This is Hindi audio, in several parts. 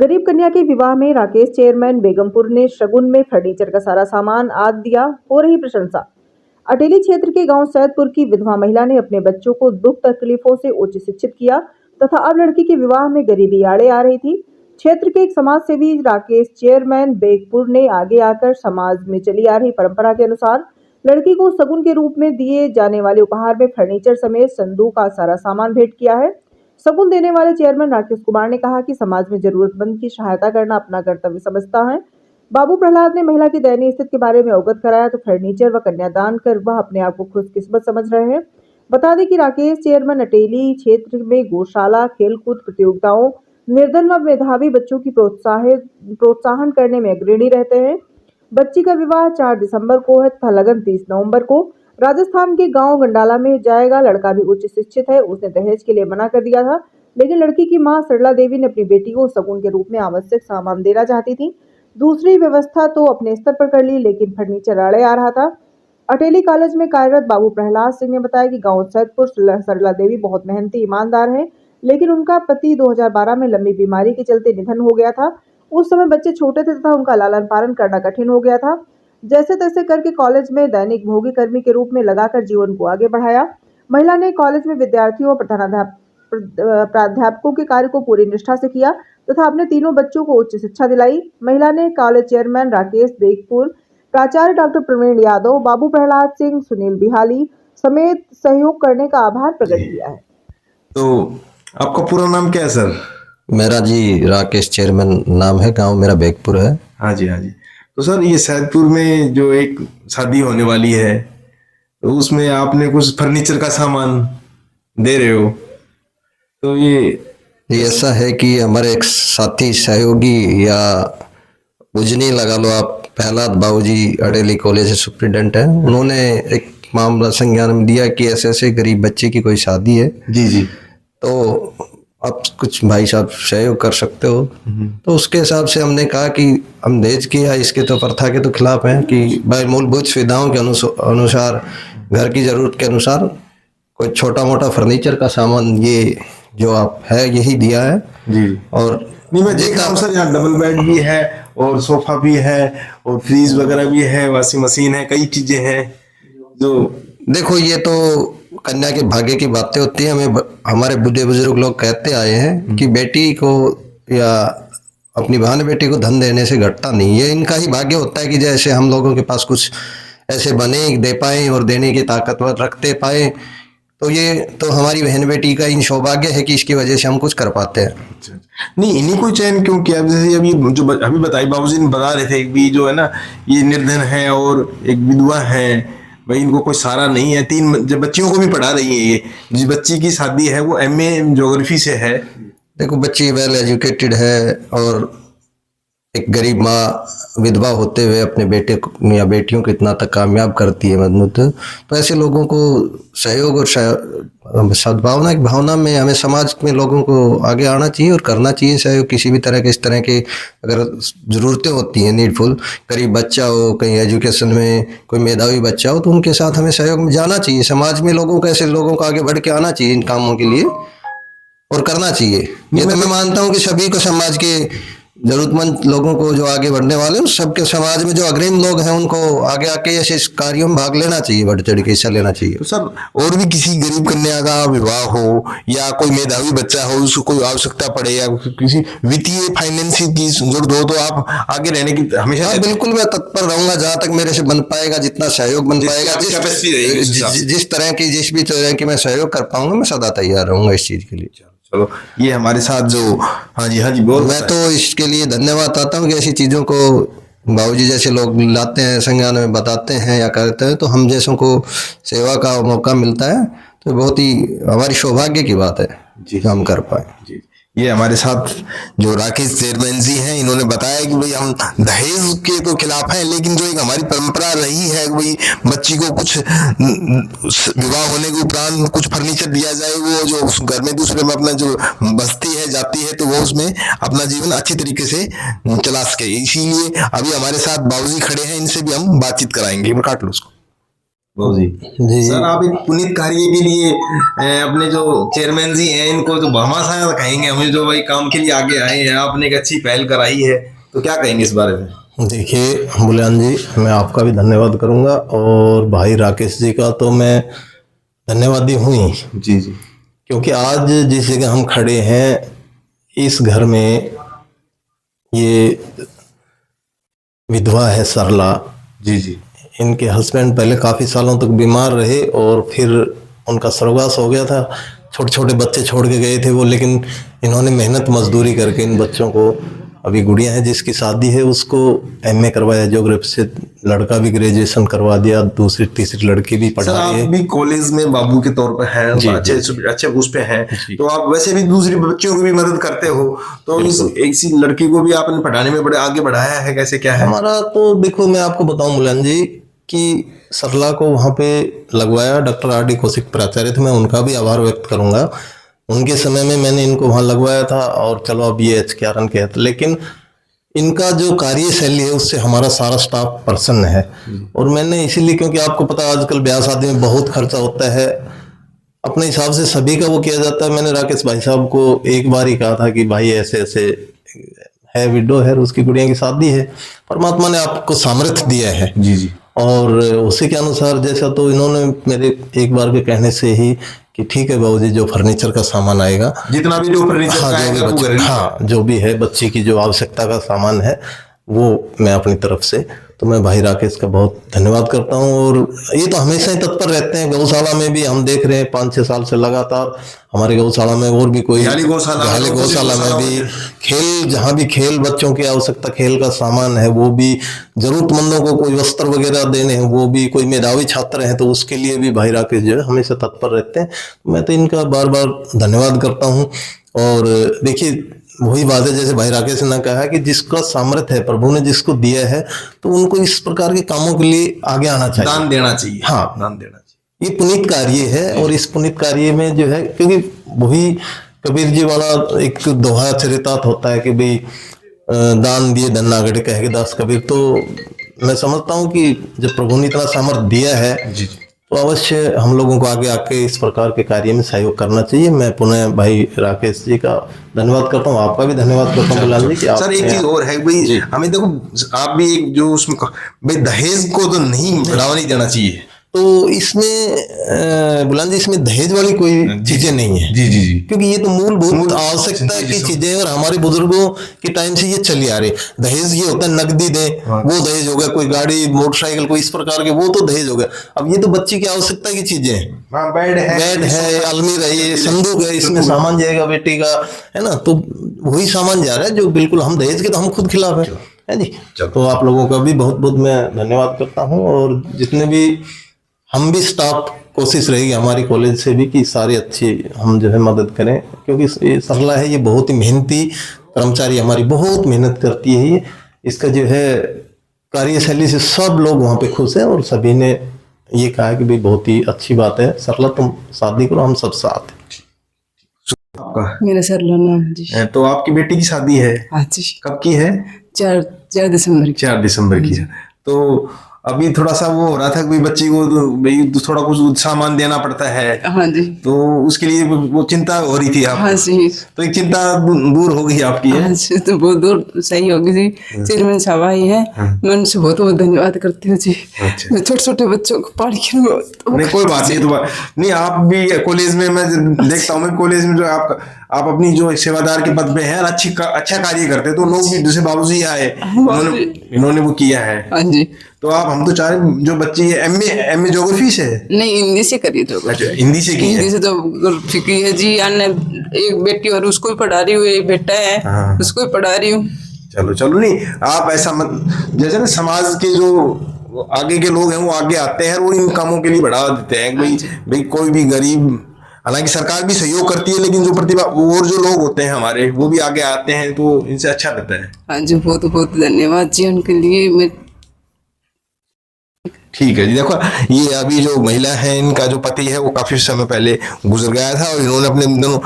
गरीब कन्या के विवाह में राकेश चेयरमैन बेगमपुर ने शगुन में फर्नीचर का सारा सामान आद दिया, हो रही प्रशंसा। अटेली क्षेत्र के गांव सैदपुर की विधवा महिला ने अपने बच्चों को दुख तकलीफों से उच्च शिक्षित किया तथा अब लड़की के विवाह में गरीबी आड़े आ रही थी। क्षेत्र के एक समाज सेवी राकेश चेयरमैन बेगमपुर ने आगे आकर समाज में चली आ रही परंपरा के अनुसार लड़की को शगुन के रूप में दिए जाने वाले उपहार में फर्नीचर समेत संदूक का सारा सामान भेंट किया है। शगुन देने वाले चेयरमैन राकेश कुमार ने कहा कि समाज में जरूरतमंद की सहायता करना अपना कर्तव्य समझता है। बाबू प्रहलाद ने महिला की दयनीय स्थिति के बारे में अवगत कराया तो फर्नीचर व कन्यादान कर वह अपने आप को खुशकिस्मत समझ रहे हैं। बता दें कि राकेश चेयरमैन अटेली क्षेत्र में गौशाला, खेलकूद प्रतियोगिताओं, निर्धन व मेधावी बच्चों की प्रोत्साहन करने में अग्रणी रहते हैं। बच्ची का विवाह 4 दिसंबर को है तथा लगन 30 नवंबर को राजस्थान के गांव गंडाला में जाएगा। लड़का भी उच्च शिक्षित है। उसने दहेज के लिए मना कर दिया था, लेकिन लड़की की मां सरला देवी ने अपनी बेटी को शगुन के रूप में आवश्यक सामान देना चाहती थी। दूसरी व्यवस्था तो अपने स्तर पर कर ली, लेकिन फर्नीचर आड़े आ रहा था। अटेली कॉलेज में कार्यरत बाबू प्रहलाद सिंह ने बताया कि गांव सैदपुर सरला देवी बहुत मेहनती ईमानदार है, लेकिन उनका पति 2012 में लंबी बीमारी के चलते निधन हो गया था। उस समय बच्चे छोटे थे तथा उनका लालन पालन करना कठिन हो गया था। जैसे तैसे करके कॉलेज में दैनिक भोगी कर्मी के रूप में लगाकर जीवन को आगे बढ़ाया। महिला ने कॉलेज में विद्यार्थियों और प्राध्यापकों के कार्य को पूरी निष्ठा से किया तथा अपने तीनों बच्चों को उच्च शिक्षा दिलाई। महिला ने कॉलेज चेयरमैन राकेश बेगपुर, प्राचार्य डॉक्टर प्रवीण यादव, बाबू प्रहलाद सिंह, सुनील बिहाली समेत सहयोग करने का आभार प्रकट किया है। तो आपका पूरा नाम क्या है सर? मेरा जी राकेश चेयरमैन नाम है, गांव मेरा बेगपुर है। हाँ जी, हाँ जी। तो सर ये सैदपुर में जो एक शादी होने वाली है तो उसमें आपने कुछ फर्नीचर का सामान दे रहे हो, तो ये ऐसा है कि हमारे एक साथी सहयोगी या बुजनी लगा लो आप, प्रहलाद बाबूजी अटेली कॉलेज से सुप्रिटेंडेंट है, उन्होंने एक मामला संज्ञान में दिया कि ऐसे ऐसे गरीब बच्चे की कोई शादी है जी जी, तो आप कुछ भाई साहब सहयोग कर सकते हो। तो उसके हिसाब से हमने कहा कि हम दहेज की या इसके तो प्रथा के तो खिलाफ हैं कि भाई मूलभूत सुविधाओं के अनुसार घर की जरूरत के अनुसार कोई छोटा मोटा फर्नीचर का सामान ये जो आप है यही दिया है जी। और नहीं, मैं देख रहा हूँ सर यहाँ डबल बेड भी है और सोफा भी है और फ्रीज वगैरह भी है, वॉशिंग मशीन है, कई चीजें हैं। जो देखो ये तो कन्या के भाग्य की बातें होती है। हमें हमारे बूढ़े बुजुर्ग लोग कहते आए हैं कि बेटी को या अपनी बहन बेटी को धन देने से घटता नहीं, ये इनका ही भाग्य होता है कि जैसे हम लोगों के पास कुछ ऐसे बने दे पाए और देने की ताकतवर रखते पाए, तो ये तो हमारी बहन बेटी का इन सौभाग्य है कि इसकी वजह से हम कुछ कर पाते हैं। नहीं, इन्हीं को चयन क्यों किया? जैसे अभी जो अभी बताई बाबूजी ने बता रहे थे भी जो है ना ये निर्धन है और एक विधवा है, भाई इनको कोई सहारा नहीं है, 3 बच्चियों को भी पढ़ा रही है। ये जिस बच्ची की शादी है वो MA ज्योग्राफी से है। देखो बच्ची वेल एजुकेटेड है और एक गरीब माँ विधवा होते हुए अपने बेटे या बेटियों को इतना तक कामयाब करती है मजबूत, तो ऐसे लोगों को सहयोग और सद्भावना की भावना में हमें समाज में लोगों को आगे आना चाहिए और करना चाहिए सहयोग। किसी भी तरह के इस तरह के अगर ज़रूरतें होती हैं नीडफुल, गरीब बच्चा हो, कहीं एजुकेशन में कोई मेधावी बच्चा हो, तो उनके साथ हमें सहयोग में जाना चाहिए। समाज में लोगों को ऐसे लोगों को आगे बढ़ के आना चाहिए इन कामों के लिए और करना चाहिए। ये तो मैं मानता हूँ कि सभी को समाज के जरूरतमंद लोगों को जो आगे बढ़ने वाले हैं सबके समाज में जो अग्रणी लोग हैं उनको आगे आके ऐसे कार्यों में भाग लेना चाहिए, बढ़ चढ़ के हिस्सा लेना चाहिए। तो सर और भी किसी गरीब कन्या का विवाह हो या कोई मेधावी बच्चा हो, उसको कोई आवश्यकता पड़े या किसी वित्तीय फाइनेंसिंग की जरूरत हो, तो आप आगे रहने की हमेशा। बिल्कुल मैं तत्पर रहूंगा जहां तक मेरे से बन पाएगा, जितना सहयोग बन पाएगा, जिस तरह की जिस भी तरह की मैं सहयोग कर पाऊंगा मैं सदा तैयार रहूंगा इस चीज के लिए। चलो ये हमारे साथ जो हाँ जी बोल, मैं तो इसके लिए धन्यवाद आता हूँ कि ऐसी चीज़ों को बाबूजी जैसे लोग लाते हैं, संज्ञान में बताते हैं या करते हैं, तो हम जैसों को सेवा का मौका मिलता है, तो बहुत ही हमारी सौभाग्य की बात है जी हम कर पाए जी। ये हमारे साथ जो राकेश चेयरमैन जी हैं, इन्होंने बताया कि भाई हम दहेज के तो खिलाफ हैं, लेकिन जो एक हमारी परंपरा रही है भाई बच्ची को कुछ विवाह होने के उपरांत कुछ फर्नीचर दिया जाए, वो जो उस घर में दूसरे में अपना जो बस्ती है जाती है तो वो उसमें अपना जीवन अच्छी तरीके से चला सके। इसीलिए अभी हमारे साथ बाबूजी खड़े हैं, इनसे भी हम बातचीत कराएंगे। काट लो उसको। जी जी सर, आप एक पुनीत कार्य के लिए अपने जो चेयरमैन जी हैं इनको तो भामाशाह कहेंगे, हमें जो भाई काम के लिए आगे आए हैं, आपने एक अच्छी पहल कराई है, तो क्या कहेंगे इस बारे में? देखिए बुलान जी, मैं आपका भी धन्यवाद करूंगा और भाई राकेश जी का तो मैं धन्यवादी हूँ ही, जी जी क्योंकि आज जिस जगह हम खड़े हैं इस घर में ये विधवा है सरला, जी जी इनके हस्बैंड पहले काफ़ी सालों तक बीमार रहे और फिर उनका स्वर्गवास हो गया था। छोटे छोटे बच्चे छोड़ के गए थे वो, लेकिन इन्होंने मेहनत मजदूरी करके इन बच्चों को, अभी गुड़िया है जिसकी शादी है उसको एमए करवाया ज्योग्राफी से, लड़का भी ग्रेजुएशन करवा दिया, दूसरी तीसरी लड़की भी सर, पढ़ा रही आप है। भी कॉलेज में बाबू के तौर पर हैं, जी, अच्छे अच्छे उस पे हैं, तो आप वैसे भी दूसरी बच्चियों की भी मदद करते हो, तो इस इसी लड़की को भी आपने पढ़ाने में बड़े आगे बढ़ाया है, कैसे क्या है? हमारा तो देखो मैं आपको बताऊं मुलान जी कि सरला को वहाँ पे लगवाया, डॉक्टर आर डी कौशिक प्राचार्य थे, मैं उनका भी आभार व्यक्त करूंगा। उनके समय में मैंने इनको वहाँ लगवाया था और चलो अब ये HKRN के हैं, लेकिन इनका जो कार्यशैली है उससे हमारा सारा स्टाफ प्रसन्न है। और मैंने इसीलिए, क्योंकि आपको पता है आजकल ब्याह शादी में बहुत खर्चा होता है, अपने हिसाब से सभी का वो किया जाता है। मैंने राकेश भाई साहब को एक बार ही कहा था कि भाई ऐसे ऐसे है, विडो है, उसकी गुड़िया की शादी है, परमात्मा ने आपको सामर्थ्य दिया है। जी जी और उसी के अनुसार जैसा, तो इन्होंने मेरे एक बार के कहने से ही कि ठीक है बाबूजी, जो फर्नीचर का सामान आएगा, जितना भी जो फर्नीचर हाँ का जो भी आएगा वो बच्चे, घरेलू- हाँ जो भी है बच्चे की जो आवश्यकता का सामान है वो मैं अपनी तरफ से, तो मैं भाई राकेश का बहुत धन्यवाद करता हूँ। और ये तो हमेशा ही तत्पर रहते हैं, गौशाला में भी हम देख रहे हैं 5-6 साल से लगातार हमारे गौशाला में, और भी कोई घाली गौशाला में भी खेल, जहाँ भी खेल बच्चों की आवश्यकता, खेल का सामान है वो भी, जरूरतमंदों को कोई वस्त्र वगैरह देने हैं वो भी, कोई मेधावी छात्र हैं तो उसके लिए भी भाई राकेश जो है हमेशा तत्पर रहते हैं। मैं तो इनका बार बार धन्यवाद करता हूँ। और देखिए वही बात है, जैसे भाई राकेश ने कहा कि जिसका सामर्थ्य है, प्रभु ने जिसको दिया है, तो उनको इस प्रकार के कामों के लिए आगे आना चाहिए, दान देना चाहिए। हाँ दान देना चाहिए। ये पुनीत कार्य है। और इस पुनीत कार्य में जो है, क्योंकि वही कबीर जी वाला एक दोहा चरितार्थ होता है कि भाई दान दिए धन नागड़े कहे दास कबीर, तो मैं समझता हूँ कि जब प्रभु ने इतना सामर्थ्य दिया है जी तो अवश्य हम लोगों को आगे आके इस प्रकार के कार्य में सहयोग करना चाहिए। मैं पुनः भाई राकेश जी का धन्यवाद करता हूँ, आपका भी धन्यवाद करता हूँ बुलाल जी कि सर, एक चीज और है भाई, हमें देखो आप भी एक जो उसमें भाई दहेज को तो नहीं बढ़ावा नहीं देना चाहिए, तो इसमें बुलान जी इसमें दहेज वाली कोई चीजें नहीं है। जी जी जी क्योंकि ये तो मूलभूत आवश्यकता की चीजें और हमारे बुजुर्गों के टाइम से ये चली आ रही। दहेज ये होता है नकदी दे, वो दहेज हो गया, कोई गाड़ी मोटरसाइकिल कोई इस प्रकार के, वो तो दहेज हो गया। अब ये तो बच्ची की आवश्यकता की चीजें हैं, बेड है, अलमीरा है, संदूक है, इसमें सामान जाएगा बेटी का, है ना, तो वही सामान जा रहा है जो बिल्कुल हम दहेज के तो हम खुद खिलाफ है जी। तो आप लोगों का भी बहुत बहुत मैं धन्यवाद करता हूँ। और जितने भी हम भी स्टाफ, कोशिश रहेगी हमारी कॉलेज से भी कि सारे अच्छी हम जो है मदद करें, क्योंकि ये सरला है, ये बहुत ही मेहनती कर्मचारी, हमारी बहुत मेहनत करती है। ये इसका जो है कार्यशैली से सब लोग वहाँ पे खुश हैं और सभी ने ये कहा कि भाई बहुत ही अच्छी बात है सरला, तुम शादी करो, हम सब साथ हैं। आपका मेरा सरला नाम है जी। तो आपकी बेटी की शादी है, हाँ जी, कब की है? 4 दिसंबर की। 4 दिसंबर की है। तो अभी थोड़ा सा वो हो रहा था कि बच्ची को तो भाई थोड़ा कुछ सामान देना पड़ता है, हाँ जी, तो उसके लिए वो चिंता हो रही थी आप, हाँ जी, तो एक चिंता दूर हो गई आपकी है? हाँ जी, तो बहुत दूर सही होगी जी। चेयरमैन साहब आई है, मैं उनसे बहुत बहुत धन्यवाद करती हूँ जी। अच्छा। मैं छोटे छोटे बच्चों को पढ़ के नहीं कोई बात नहीं, तो नहीं आप भी कॉलेज में, मैं देखता हूँ मैं कॉलेज में जो आप अपनी जो सेवादार के पद पे हैं, अच्छा कार्य करते हैं, तो लोग भी जैसे बाबूजी आए, इन्होंने वो किया है। हाँ जी, तो आप, हम तो चाह रहे हैं जो बच्ची एमए ज्योग्राफी से है, नहीं हिंदी से करी तो। अच्छा हिंदी से की है। हिंदी से तो की है जी। अन्य एक बेटी और उसको भी पढ़ा रही हूँ, एक बेटा है हाँ। उसको भी पढ़ा रही हूँ। चलो चलो, नहीं आप ऐसा मत, जैसे ना समाज के जो आगे के लोग हैं वो आगे आते हैं और वो इन कामों के लिए बढ़ावा देते हैं भाई कोई भी गरीब, हालांकि सरकार भी सहयोग करती है, लेकिन जो प्रतिभा और जो लोग होते हैं हमारे वो भी आगे आते हैं, तो इनसे अच्छा रहता है। हाँ जी, बहुत बहुत धन्यवाद जी उनके लिए। मैं ठीक है जी। देखो ये अभी जो महिला है, इनका जो पति है वो काफी समय पहले गुजर गया था और इन्होंने अपने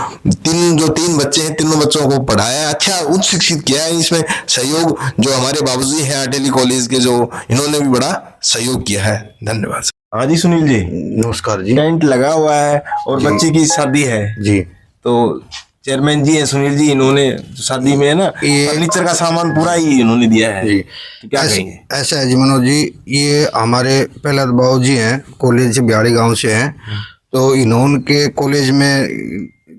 तीन बच्चे हैं, तीनों बच्चों को पढ़ाया, अच्छा उच्च शिक्षित किया है। इसमें सहयोग जो हमारे बाबूजी हैं आर्टेली कॉलेज के, जो इन्होंने भी बड़ा सहयोग किया है। धन्यवाद। हाँ जी सुनील जी, नमस्कार जी। टेंट लगा हुआ है और बच्चे की शादी है जी, तो चेयरमैन जी हैं सुनील जी, इन्होंने शादी में है ना ये- फर्नीचर का सामान पूरा ही इन्होंने दिया है जी। तो क्या कहेंगे? ऐसा है जी मनोज जी, ये हमारे पहले बाबू जी हैं, कॉलेज से बिहाड़ी गांव से हैं, तो इन्होंने के कॉलेज में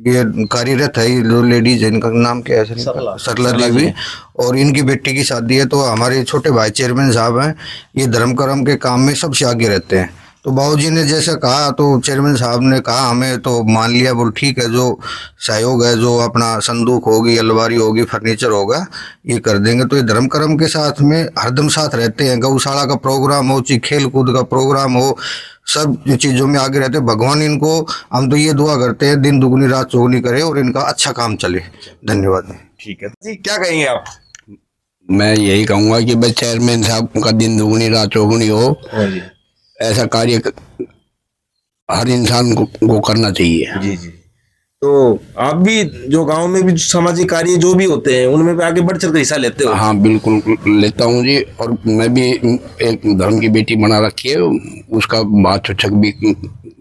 ये कार्यरत है, जो लेडीज है, इनका नाम क्या है सर? सरला देवी। और इनकी बेटी की शादी है, तो हमारे छोटे भाई चेयरमैन साहब हैं, ये धर्म कर्म के काम में सबसे आगे रहते हैं। तो बाबूजी ने जैसे कहा तो चेयरमैन साहब ने कहा हमें, तो मान लिया, बोल ठीक है, जो सहयोग है, जो अपना संदूक होगी, अलमारी होगी, फर्नीचर होगा, ये कर देंगे। तो ये धर्म कर्म के साथ में हरदम साथ रहते हैं। गौशाला का प्रोग्राम हो, चाहे खेल कूद का प्रोग्राम हो, सब चीज़ों में आगे रहते हैं। भगवान इनको, हम तो ये दुआ करते हैं, दिन दुगनी रात चौगुनी करे और इनका अच्छा काम चले। धन्यवाद। ठीक है जी, क्या कहेंगे आप? मैं यही कहूँगा कि बस चेयरमैन साहब का दिन दुगनी रात चौगुनी हो, हाँ जी ऐसा कार्य हर इंसान को करना चाहिए। जी जी। तो आप भी जो गांव में भी सामाजिक कार्य जो भी होते हैं उनमें भी आगे बढ़ चढ़ कर हिस्सा लेते हो? हाँ बिल्कुल लेता हूँ जी, और मैं भी एक धर्म की बेटी बना रखी है, उसका बात चक भी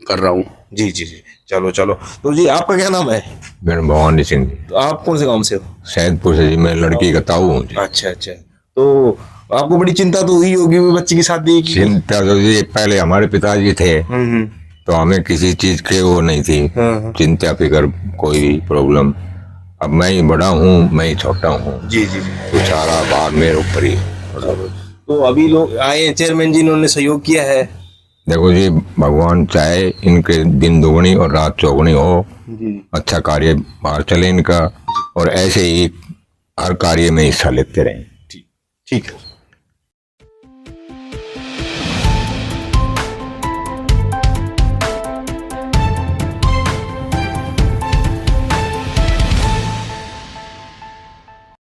कर रहा हूँ। जी जी जी, चलो चलो। तो जी आपका क्या नाम है? मेरा भवानी सिंह जी, तो आप कौन से गांव से हो? सैदपुर से जी। मैं लड़की का ताऊ हूँ जी। अच्छा अच्छा, तो आपको बड़ी चिंता तो हुई होगी वो बच्ची की शादी की? चिंता तो जी पहले हमारे पिताजी थे, तो हमें किसी चीज के वो नहीं थी, चिंता फिकर कोई प्रॉब्लम। अब मैं ही बड़ा हूँ, मैं ही छोटा हूँ, जी जी जी। तो सारा भार मेरे ऊपर ही। तो अभी लोग आए, चेयरमैन जी ने उन्होंने सहयोग किया है। देखो जी, भगवान चाहे इनके दिन दुगनी और रात चौगुनी हो, अच्छा कार्य बाहर चले इनका, और ऐसे ही हर कार्य में हिस्सा लेते रहें। ठीक है।